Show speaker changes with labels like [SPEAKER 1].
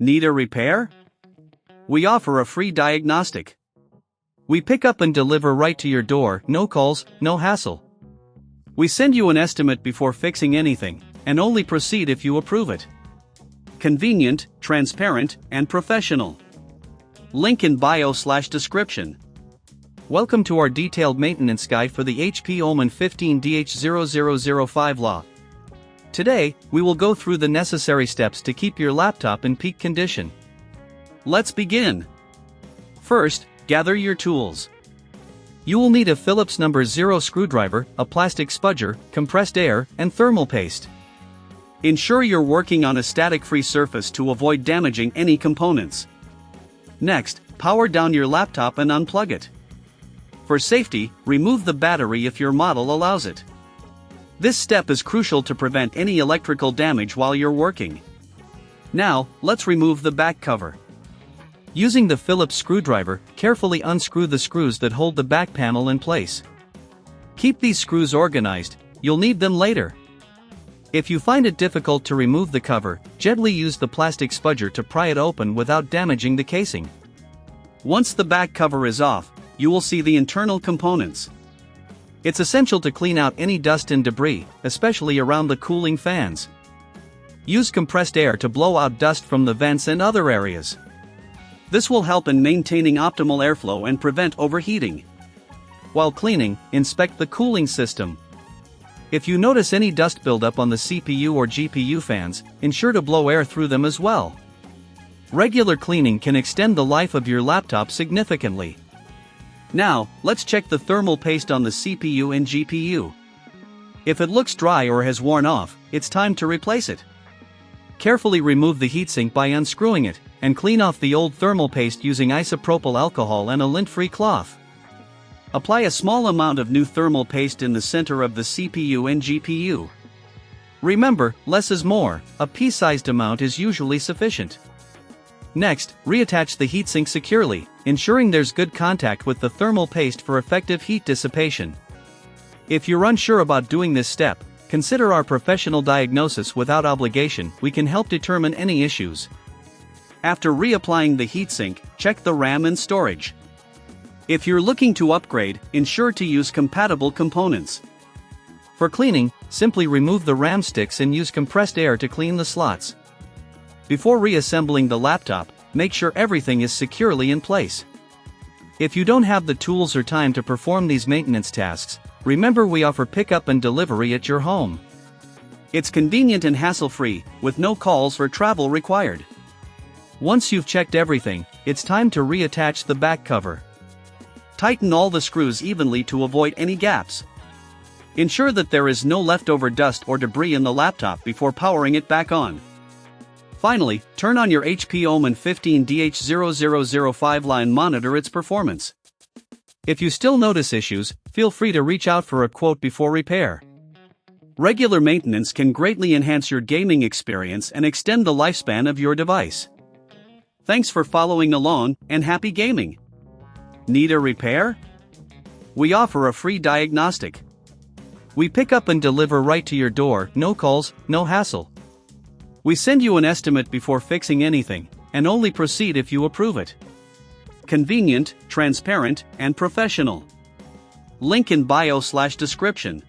[SPEAKER 1] Need a repair? We offer a free diagnostic. We pick up and deliver right to your door, no calls, no hassle. We send you an estimate before fixing anything, and only proceed if you approve it. Convenient, transparent, and professional. Link in bio/description. Welcome to our detailed maintenance guide for the HP Omen 15DH0005 law. Today, we will go through the necessary steps to keep your laptop in peak condition. Let's begin. First, gather your tools. You will need a Phillips No. 0 screwdriver, a plastic spudger, compressed air, and thermal paste. Ensure you're working on a static-free surface to avoid damaging any components. Next, power down your laptop and unplug it. For safety, remove the battery if your model allows it. This step is crucial to prevent any electrical damage while you're working. Now, let's remove the back cover. Using the Phillips screwdriver, carefully unscrew the screws that hold the back panel in place. Keep these screws organized, you'll need them later. If you find it difficult to remove the cover, gently use the plastic spudger to pry it open without damaging the casing. Once the back cover is off, you will see the internal components. It's essential to clean out any dust and debris, especially around the cooling fans. Use compressed air to blow out dust from the vents and other areas. This will help in maintaining optimal airflow and prevent overheating. While cleaning, inspect the cooling system. If you notice any dust buildup on the CPU or GPU fans, ensure to blow air through them as well. Regular cleaning can extend the life of your laptop significantly. Now, let's check the thermal paste on the CPU and GPU. If it looks dry or has worn off, it's time to replace it. Carefully remove the heatsink by unscrewing it, and clean off the old thermal paste using isopropyl alcohol and a lint-free cloth. Apply a small amount of new thermal paste in the center of the CPU and GPU. Remember, less is more, a pea-sized amount is usually sufficient. Next, reattach the heatsink securely, ensuring there's good contact with the thermal paste for effective heat dissipation. If you're unsure about doing this step, consider our professional diagnosis without obligation. We can help determine any issues. After reapplying the heatsink, check the RAM and storage. If you're looking to upgrade, ensure to use compatible components. For cleaning, simply remove the RAM sticks and use compressed air to clean the slots. Before reassembling the laptop, make sure everything is securely in place. If you don't have the tools or time to perform these maintenance tasks, remember we offer pickup and delivery at your home. It's convenient and hassle-free, with no calls or travel required. Once you've checked everything, it's time to reattach the back cover. Tighten all the screws evenly to avoid any gaps. Ensure that there is no leftover dust or debris in the laptop before powering it back on. Finally, turn on your HP Omen 15DH0005 line, monitor its performance. If you still notice issues, feel free to reach out for a quote before repair. Regular maintenance can greatly enhance your gaming experience and extend the lifespan of your device. Thanks for following along, and happy gaming! Need a repair? We offer a free diagnostic. We pick up and deliver right to your door, no calls, no hassle. We send you an estimate before fixing anything, and only proceed if you approve it. Convenient, transparent, and professional. Link in bio/description.